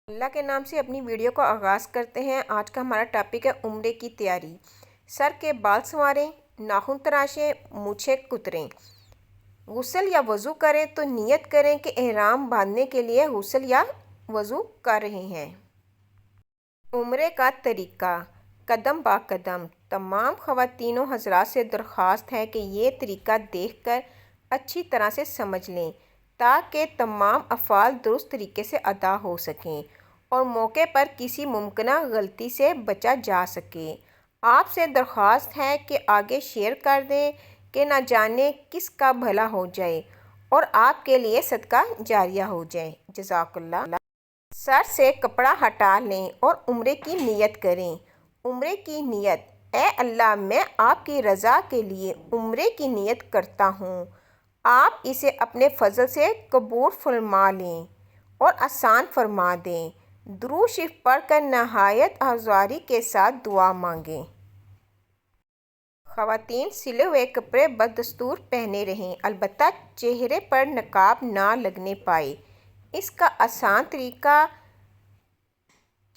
اللہ کے نام سے اپنی ویڈیو کا آغاز کرتے ہیں۔ آج کا ہمارا ٹاپک ہے عمرے کی تیاری۔ سر کے بال سنواریں، ناخن تراشیں، مونچھیں کتریں، غسل یا وضو کریں تو نیت کریں کہ احرام باندھنے کے لیے غسل یا وضو کر رہے ہیں۔ عمرے کا طریقہ قدم با قدم۔ تمام خواتین و حضرات سے درخواست ہے کہ یہ طریقہ دیکھ کر اچھی طرح سے سمجھ لیں تاکہ تمام افعال درست طریقے سے ادا ہو سکیں اور موقع پر کسی ممکنہ غلطی سے بچا جا سکے۔ آپ سے درخواست ہے کہ آگے شیئر کر دیں کہ نہ جانے کس کا بھلا ہو جائے اور آپ کے لیے صدقہ جاریہ ہو جائے۔ جزاک اللہ۔ سر سے کپڑا ہٹا لیں اور عمرے کی نیت کریں۔ عمرے کی نیت: اے اللہ، میں آپ کی رضا کے لیے عمرے کی نیت کرتا ہوں۔ آپ اسے اپنے فضل سے قبول فرما لیں اور آسان فرما دیں۔ درود شریف پڑھ کر نہایت حاضری کے ساتھ دعا مانگیں۔ خواتین سلے ہوئے کپڑے بدستور پہنے رہیں، البتہ چہرے پر نقاب نہ لگنے پائے۔ اس کا آسان طریقہ: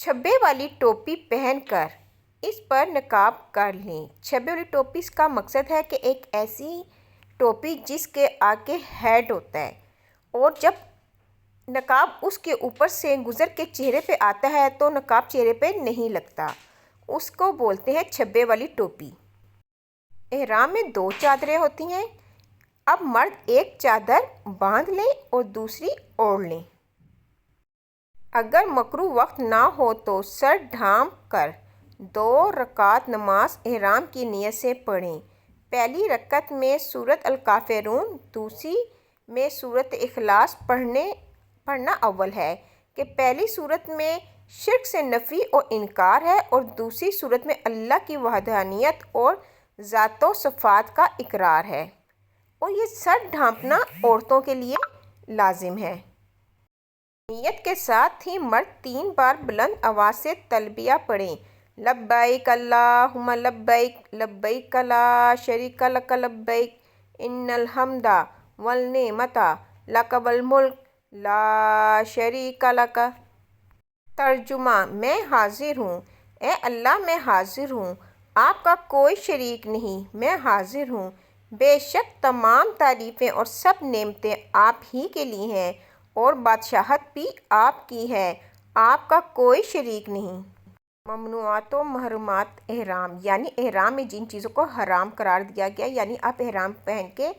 چھبے والی ٹوپی پہن کر اس پر نقاب کر لیں۔ چھبے والی ٹوپی اس کا مقصد ہے کہ ایک ایسی ٹوپی جس کے آگے ہیڈ ہوتا ہے اور جب نقاب اس کے اوپر سے گزر کے چہرے پہ آتا ہے تو نقاب چہرے پہ نہیں لگتا، اس کو بولتے ہیں چھبے والی ٹوپی۔ احرام میں 2 چادریں ہوتی ہیں۔ اب مرد ایک چادر باندھ لیں اور دوسری اوڑھ لیں۔ اگر مکروہ وقت نہ ہو تو سر ڈھانپ کر 2 رکعت نماز احرام کی نیت سے پڑھیں۔ پہلی رکعت میں سورۃ الکافرون، دوسری میں سورۃ اخلاص پڑھنا اول ہے کہ پہلی سورت میں شرک سے نفی اور انکار ہے اور دوسری سورت میں اللہ کی وحدانیت اور ذات و صفات کا اقرار ہے، اور یہ سر ڈھانپنا عورتوں کے لیے لازم ہے۔ نیت کے ساتھ ہی مرد 3 بار بلند آواز سے تلبیہ پڑھیں: لبیک اللہم لبیک، لبیک لا شریک لک لبیک، ان الحمد والنعمت لک والملک لا شریک لک۔ ترجمہ: میں حاضر ہوں، اے اللہ میں حاضر ہوں، آپ کا کوئی شریک نہیں، میں حاضر ہوں، بے شک تمام تعریفیں اور سب نعمتیں آپ ہی کے لیے ہیں اور بادشاہت بھی آپ کی ہے، آپ کا کوئی شریک نہیں۔ ممنوعات و محرمات احرام، یعنی احرام میں جن چیزوں کو حرام قرار دیا گیا، یعنی آپ احرام پہن کے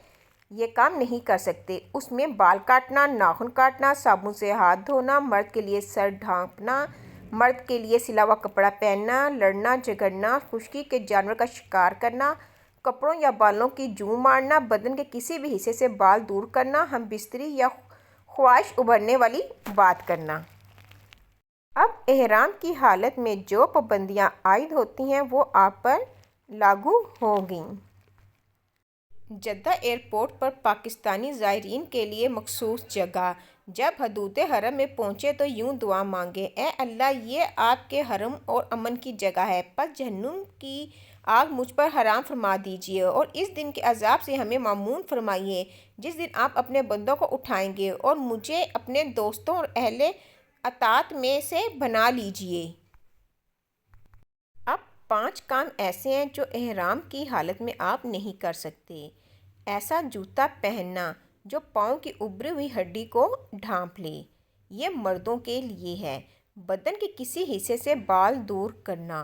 یہ کام نہیں کر سکتے، اس میں بال کاٹنا، ناخن کاٹنا، صابن سے ہاتھ دھونا، مرد کے لیے سر ڈھانپنا، مرد کے لیے سلا ہوا کپڑا پہننا، لڑنا جھگڑنا، خشکی کے جانور کا شکار کرنا، کپڑوں یا بالوں کی جوں مارنا، بدن کے کسی بھی حصے سے بال دور کرنا، ہم بستری یا خواہش ابھرنے والی بات کرنا۔ اب احرام کی حالت میں جو پابندیاں عائد ہوتی ہیں وہ آپ پر لاگو ہوں گی۔ جدہ ایئرپورٹ پر پاکستانی زائرین کے لیے مخصوص جگہ: جب حدود حرم میں پہنچیں تو یوں دعا مانگیں: اے اللہ، یہ آپ کے حرم اور امن کی جگہ ہے، پس جہنم کی آگ مجھ پر حرام فرما دیجیے اور اس دن کے عذاب سے ہمیں معمون فرمائیے جس دن آپ اپنے بندوں کو اٹھائیں گے، اور مجھے اپنے دوستوں اور اہل اطاعت میں سے بنا لیجیے۔ اب 5 کام ایسے ہیں جو احرام کی حالت میں آپ نہیں کر سکتے۔ ایسا جوتا پہننا جو پاؤں کی ابھری ہوئی ہڈی کو ڈھانپ لے، یہ مردوں کے لیے ہے۔ بدن کے کسی حصے سے بال دور کرنا،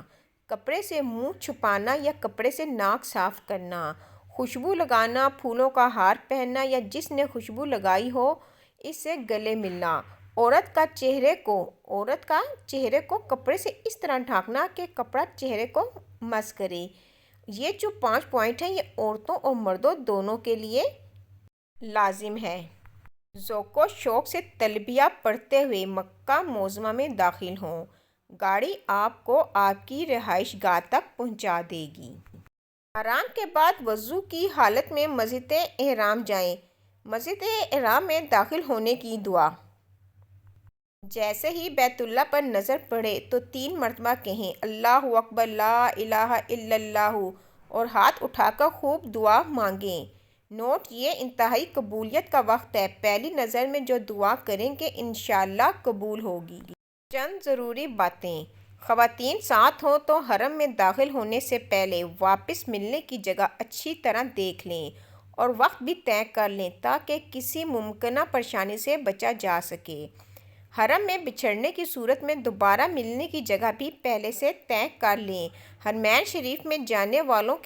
کپڑے سے منہ چھپانا یا کپڑے سے ناک صاف کرنا، خوشبو لگانا، پھولوں کا ہار پہننا یا جس نے خوشبو لگائی ہو اس سے گلے ملنا، عورت کا چہرے کو کپڑے سے اس طرح ڈھانپنا کہ کپڑا چہرے کو مس کرے۔ یہ جو 5 پوائنٹ ہیں یہ عورتوں اور مردوں دونوں کے لیے لازم ہے۔ ذوق و شوق سے تلبیہ پڑھتے ہوئے مکہ معظمہ میں داخل ہوں، گاڑی آپ کو آپ کی رہائش گاہ تک پہنچا دے گی۔ احرام کے بعد وضو کی حالت میں مسجد احرام جائیں۔ مسجد احرام میں داخل ہونے کی دعا: جیسے ہی بیت اللہ پر نظر پڑے تو 3 مرتبہ کہیں: اللہ اکبر، لا الہ الا اللہ، اور ہاتھ اٹھا کر خوب دعا مانگیں۔ نوٹ: یہ انتہائی قبولیت کا وقت ہے، پہلی نظر میں جو دعا کریں گے انشاءاللہ قبول ہوگی۔ چند ضروری باتیں۔ خواتین ساتھ ہوں تو حرم میں داخل ہونے سے پہلے واپس ملنے کی جگہ اچھی طرح دیکھ لیں اور وقت بھی طے کر لیں تاکہ کسی ممکنہ پریشانی سے بچا جا سکے۔ حرم میں بچھڑنے کی صورت میں دوبارہ ملنے کی جگہ بھی پہلے سے طے کر لیں۔ حرمین شریف میں جانے والوں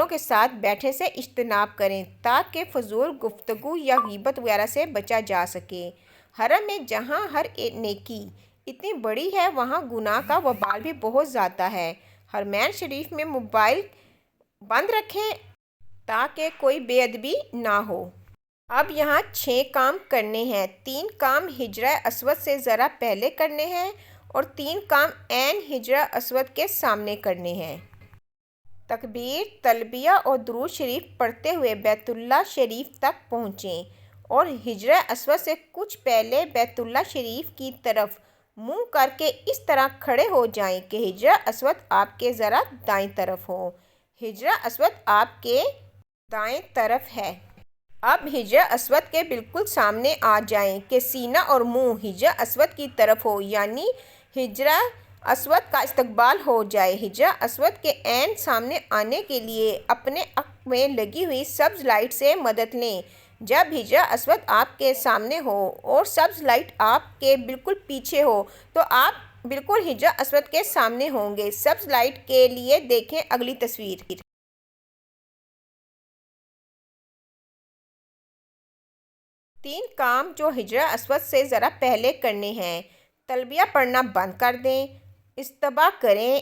کے ساتھ بیٹھنے سے اجتناب کریں تاکہ فضول گفتگو یا غیبت وغیرہ سے بچا جا سکے۔ حرم میں جہاں ہر نیکی اتنی بڑی ہے وہاں گناہ کا وبال بھی بہت زیادہ ہے۔ حرمین شریف میں موبائل بند رکھیں تاکہ کوئی بے ادبی نہ ہو۔ اب یہاں 6 کام کرنے ہیں۔ 3 کام حجرہ اسود سے ذرا پہلے کرنے ہیں اور 3 کام عین حجرہ اسود کے سامنے کرنے ہیں۔ تکبیر، تلبیہ اور درود شریف پڑھتے ہوئے بیت اللہ شریف تک پہنچیں اور حجرہ اسود سے کچھ پہلے بیت اللہ شریف کی طرف منہ کر کے اس طرح کھڑے ہو جائیں کہ حجرہ اسود آپ کے ذرا دائیں طرف ہو۔ حجرہ اسود آپ کے دائیں طرف ہے۔ اب حجرہ اسود کے بالکل سامنے آ جائیں کہ سینہ اور منہ حجرہ اسود کی طرف ہو، یعنی حجرہ اسود کا استقبال ہو جائے۔ حجرہ اسود کے عین سامنے آنے کے لیے اپنے عقب میں لگی ہوئی سبز لائٹ سے مدد لیں۔ جب حجرہ اسود آپ کے سامنے ہو اور سبز لائٹ آپ کے بالکل پیچھے ہو تو آپ بالکل حجرہ اسود کے سامنے ہوں گے۔ سبز لائٹ کے لیے دیکھیں اگلی تصویر۔ 3 کام جو حجرہ اسود سے ذرا پہلے کرنے ہیں۔ تلبیہ پڑھنا بند کر دیں، استباح کریں،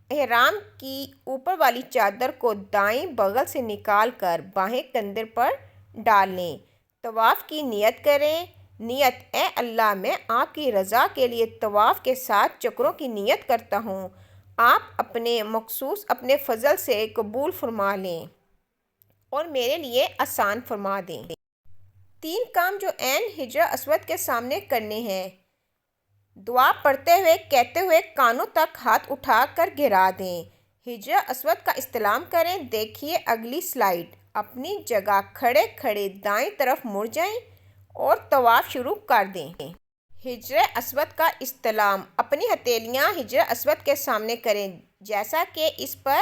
احرام کی اوپر والی چادر کو دائیں بغل سے نکال کر بائیں کندھے پر ڈال لیں، طواف کی نیت کریں۔ نیت: اے اللہ، میں آپ کی رضا کے لیے طواف کے 7 چکروں کی نیت کرتا ہوں، آپ اپنے مخصوص اپنے فضل سے قبول فرما لیں اور میرے لیے آسان فرما دیں۔ 3 کام جو عین حجرہ اسود کے سامنے کرنے ہیں۔ دعا پڑھتے ہوئے کہتے ہوئے کانوں تک ہاتھ اٹھا کر گرا دیں، حجرہ اسود کا استلام کریں۔ دیکھیے اگلی سلائیڈ۔ اپنی جگہ کھڑے کھڑے دائیں طرف مڑ جائیں اور طواف شروع کر دیں۔ حجرہ اسود کا استلام: اپنی ہتھیلیاں حجرہ اسود کے سامنے کریں جیسا کہ اس پر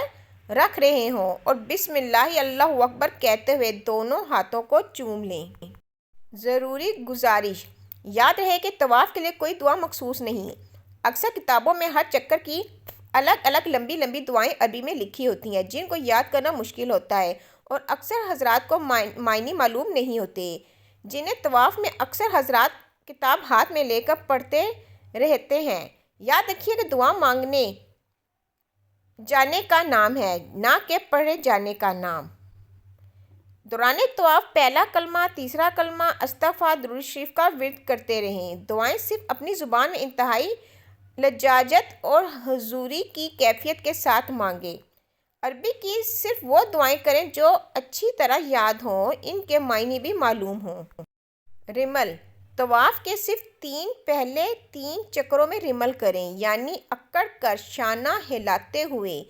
رکھ رہے ہوں اور بسم اللہ اللہ اکبر کہتے ہوئے دونوں ہاتھوں کو چوم لیں۔ ضروری گزارش: یاد رہے کہ طواف کے لیے کوئی دعا مخصوص نہیں۔ اکثر کتابوں میں ہر چکر کی الگ الگ لمبی لمبی دعائیں عربی میں لکھی ہوتی ہیں جن کو یاد کرنا مشکل ہوتا ہے اور اکثر حضرات کو معنی معلوم نہیں ہوتے، جنہیں طواف میں اکثر حضرات کتاب ہاتھ میں لے کر پڑھتے رہتے ہیں۔ یاد رکھیے کہ دعا مانگنے جانے کا نام ہے، نہ کہ پڑھے جانے کا نام۔ دوران طواف پہلا کلمہ، تیسرا کلمہ، استغفار، درود شریف کا ورد کرتے رہیں۔ دعائیں صرف اپنی زبان میں انتہائی لجاجت اور حضوری کی کیفیت کے ساتھ مانگیں۔ عربی کی صرف وہ دعائیں کریں جو اچھی طرح یاد ہوں، ان کے معنی بھی معلوم ہوں۔ رمل: طواف کے صرف پہلے 3 چکروں میں رمل کریں، یعنی اکڑ کر شانہ ہلاتے ہوئے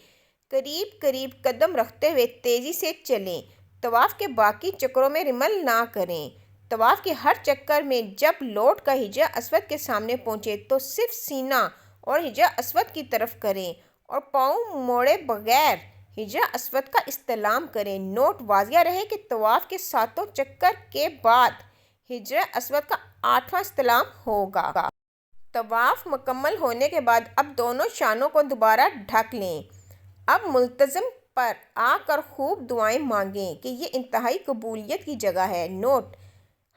قریب قریب قدم رکھتے ہوئے تیزی سے چلیں۔ طواف کے باقی چکروں میں رمل نہ کریں۔ طواف کے ہر چکر میں جب لوٹ کر حجرہ اسود کے سامنے پہنچیں تو صرف سینہ اور حجرہ اسود کی طرف کریں اور پاؤں موڑے بغیر حجرہ اسود کا استلام کریں۔ نوٹ: واضح رہے کہ طواف کے 7 چکر کے بعد حجرہ اسود کا 8واں استلام ہوگا۔ طواف مکمل ہونے کے بعد اب دونوں شانوں کو دوبارہ ڈھک لیں۔ اب ملتزم پر آ کر خوب دعائیں مانگیں کہ یہ انتہائی قبولیت کی جگہ ہے۔ نوٹ: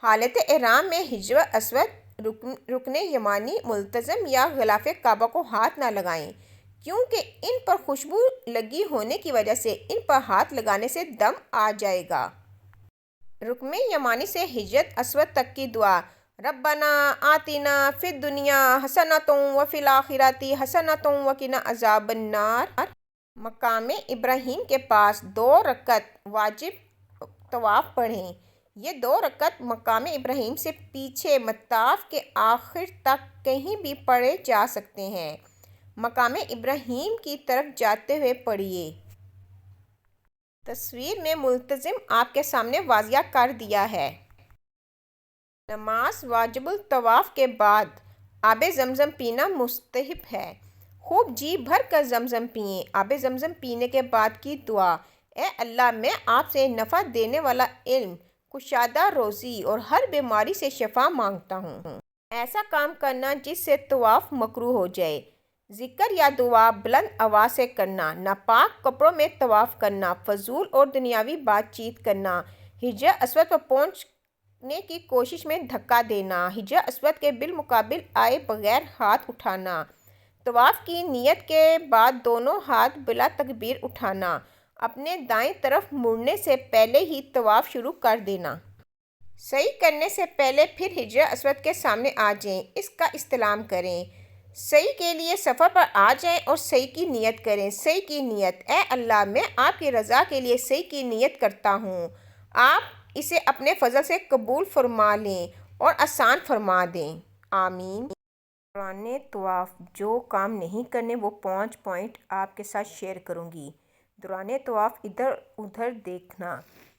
حالت احرام میں حجرہ اسود، رکن یمانی، ملتزم یا غلاف کعبہ کو ہاتھ نہ لگائیں کیونکہ ان پر خوشبو لگی ہونے کی وجہ سے ان پر ہاتھ لگانے سے دم آ جائے گا۔ رکن یمانی سے حجرہ اسود تک کی دعا: ربنا آتنا فی الدنیا حسنۃ وفی الآخرۃ حسنۃ وقنا عذاب النار۔ مقام ابراہیم کے پاس 2 رکعت واجب طواف پڑھیں۔ یہ 2 رکعت مقام ابراہیم سے پیچھے مطاف کے آخر تک کہیں بھی پڑھے جا سکتے ہیں۔ مقام ابراہیم کی طرف جاتے ہوئے پڑھیے۔ تصویر میں ملتزم آپ کے سامنے واضح کر دیا ہے۔ نماز واجب الطواف کے بعد آب زمزم پینا مستحب ہے۔ خوب جی بھر کر زمزم پئیں۔ آب زمزم پینے کے بعد کی دعا: اے اللہ، میں آپ سے نفع دینے والا علم، کشادہ روزی اور ہر بیماری سے شفا مانگتا ہوں۔ ایسا کام کرنا جس سے طواف مکروہ ہو جائے۔ ذکر یا دعا بلند آواز سے کرنا، ناپاک کپڑوں میں طواف کرنا، فضول اور دنیاوی بات چیت کرنا، حجر اسود پر پہنچنے کی کوشش میں دھکا دینا، حجر اسود کے بالمقابل آئے بغیر ہاتھ اٹھانا، طواف کی نیت کے بعد دونوں ہاتھ بلا تکبیر اٹھانا، اپنے دائیں طرف مڑنے سے پہلے ہی طواف شروع کر دینا۔ سعی کرنے سے پہلے پھر حجر اسود کے سامنے آ جائیں، اس کا استلام کریں۔ سعی کے لیے صفا پر آ جائیں اور سعی کی نیت کریں۔ سعی کی نیت: اے اللہ، میں آپ کی رضا کے لیے سعی کی نیت کرتا ہوں۔ آپ اسے اپنے فضل سے قبول فرما لیں اور آسان فرما دیں، آمین۔ دوران طواف جو کام نہیں کرنے وہ 5 پوائنٹ آپ کے ساتھ شیئر کروں گی۔ دوران طواف ادھر ادھر دیکھنا،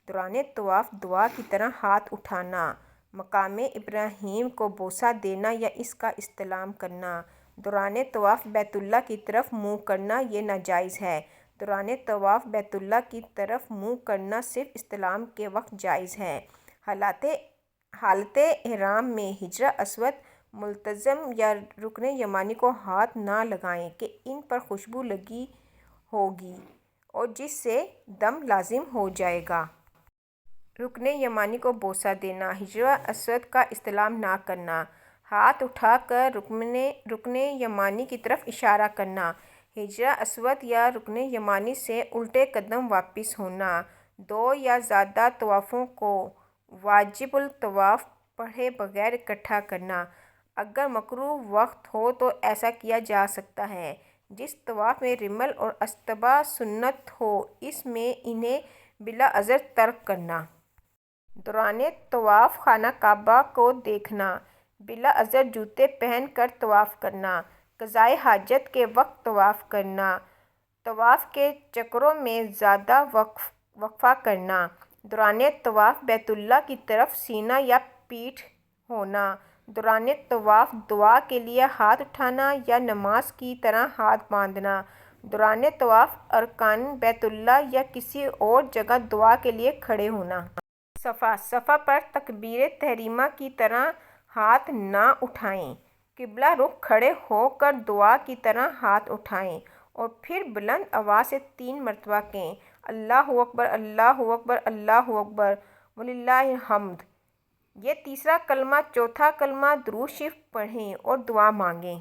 دوران طواف دعا کی طرح ہاتھ اٹھانا، مقام ابراہیم کو بوسہ دینا یا اس کا استلام کرنا، دوران طواف بیت اللہ کی طرف منہ کرنا یہ ناجائز ہے۔ دوران طواف بیت اللہ کی طرف منہ کرنا صرف استلام کے وقت جائز ہے۔ حالت احرام میں حجر اسود، ملتزم یا رکن یمانی کو ہاتھ نہ لگائیں کہ ان پر خوشبو لگی ہوگی اور جس سے دم لازم ہو جائے گا۔ رکن یمانی کو بوسہ دینا، حجر اسود کا استلام نہ کرنا، ہاتھ اٹھا کر رکن یمانی کی طرف اشارہ کرنا، حجر اسود یا رکن یمانی سے الٹے قدم واپس ہونا، 2 یا زیادہ طوافوں کو واجب الطواف پڑھے بغیر اکٹھا کرنا۔ اگر مکروہ وقت ہو تو ایسا کیا جا سکتا ہے۔ جس طواف میں رمل اور استباء سنت ہو اس میں انہیں بلا عذر ترک کرنا۔ دوران طواف خانہ کعبہ کو دیکھنا، بلا عذر جوتے پہن کر طواف کرنا، قضائے حاجت کے وقت طواف کرنا، طواف کے چکروں میں زیادہ وقفہ کرنا، دوران طواف بیت اللہ کی طرف سینہ یا پیٹھ ہونا، دوران طواف دعا کے لیے ہاتھ اٹھانا یا نماز کی طرح ہاتھ باندھنا، دوران طواف ارکان بیت اللہ یا کسی اور جگہ دعا کے لیے کھڑے ہونا۔ صفا پر تکبیر تحریمہ کی طرح ہاتھ نہ اٹھائیں، قبلہ رخ کھڑے ہو کر دعا کی طرح ہاتھ اٹھائیں اور پھر بلند آواز سے 3 مرتبہ کہیں: اللہ اکبر، اللہ اکبر، اللہ اکبر، وللہ الحمد۔ یہ تیسرا کلمہ، چوتھا کلمہ درود شریف پڑھیں اور دعا مانگیں۔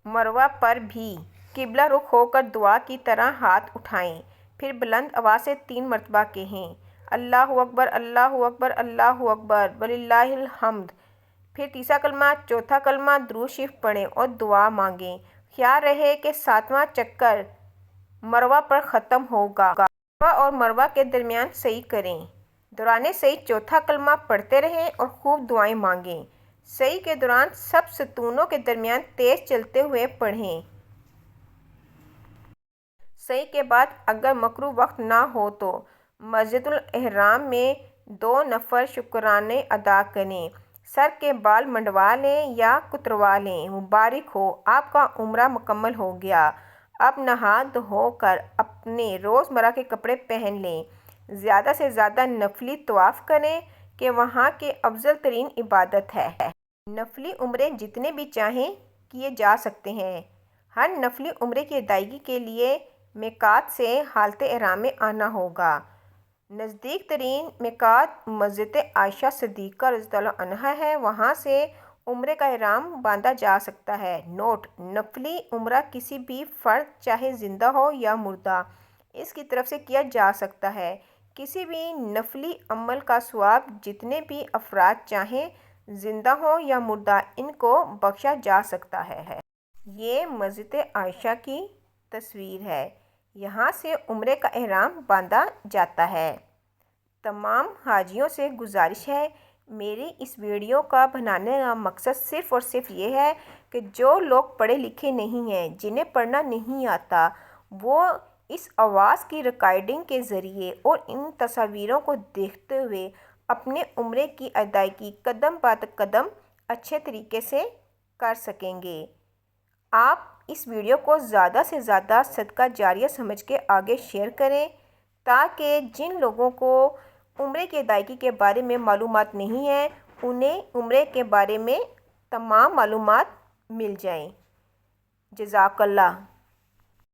مروہ پر بھی قبلہ رخ ہو کر دعا کی طرح ہاتھ اٹھائیں، پھر بلند آواز سے 3 مرتبہ کہیں: اللہ اکبر، اللہ اکبر، اللہ اکبر، وللہ الحمد۔ پھر تیسرا کلمہ، چوتھا کلمہ درود شریف پڑھیں اور دعا مانگیں۔ خیال رہے کہ 7واں چکر مروہ پر ختم ہوگا۔ صفا اور مروہ کے درمیان سعی کریں۔ دوران سعی چوتھا کلمہ پڑھتے رہیں اور خوب دعائیں مانگیں۔ سعی کے دوران سب ستونوں کے درمیان تیز چلتے ہوئے پڑھیں۔ سعی کے بعد اگر مکروہ وقت نہ ہو تو مسجد الحرام میں 2 نفل شکرانے ادا کریں، سر کے بال منڈوا لیں یا کتروا لیں۔ مبارک ہو، آپ کا عمرہ مکمل ہو گیا۔ اب نہا دھو کر اپنے روزمرہ کے کپڑے پہن لیں۔ زیادہ سے زیادہ نفلی طواف کریں کہ وہاں کی افضل ترین عبادت ہے۔ نفلی عمرے جتنے بھی چاہیں کیے جا سکتے ہیں۔ ہر نفلی عمرے کی ادائیگی کے لیے میقات سے حالت احرام میں آنا ہوگا۔ نزدیک ترین میقات مسجد عائشہ صدیقہ رضی اللہ عنہا ہے، وہاں سے عمرے کا احرام باندھا جا سکتا ہے۔ نوٹ: نفلی عمرہ کسی بھی فرد چاہے زندہ ہو یا مردہ اس کی طرف سے کیا جا سکتا ہے۔ کسی بھی نفلی عمل کا ثواب جتنے بھی افراد چاہیں زندہ ہوں یا مردہ ان کو بخشا جا سکتا ہے۔ یہ مسجد عائشہ کی تصویر ہے، یہاں سے عمرے کا احرام باندھا جاتا ہے۔ تمام حاجیوں سے گزارش ہے، میری اس ویڈیو کا بنانے کا مقصد صرف اور صرف یہ ہے کہ جو لوگ پڑھے لکھے نہیں ہیں، جنہیں پڑھنا نہیں آتا، وہ اس آواز کی ریکارڈنگ کے ذریعے اور ان تصاویروں کو دیکھتے ہوئے اپنے عمرے کی ادائیگی قدم بہ قدم اچھے طریقے سے کر سکیں گے۔ آپ اس ویڈیو کو زیادہ سے زیادہ صدقہ جاریہ سمجھ کے آگے شیئر کریں تاکہ جن لوگوں کو عمرے کی ادائیگی کے بارے میں معلومات نہیں ہیں انہیں عمرے کے بارے میں تمام معلومات مل جائیں۔ جزاک اللہ۔